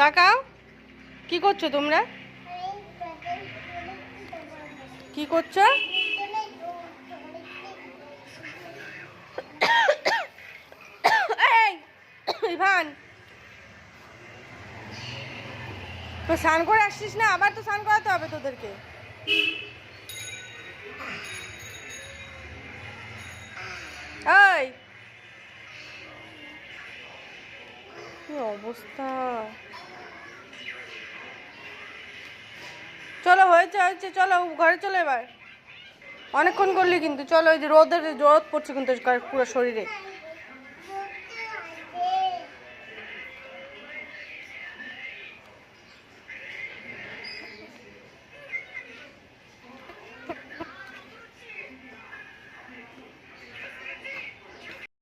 তাকাও। কি করছো তোমরা? কি করছো? এই ইভান, তো স্নান করে আসছিস না? আবার তো স্নান করাতে হবে তোদেরকে। এই কি অবস্থা! চলো, হয়েছে হয়েছে, চলো ঘরে চলো এবার। অনেকক্ষণ করলি কিন্তু, চলো। ওই যে রোদ পড়ছে কিন্তু পুরো শরীরে।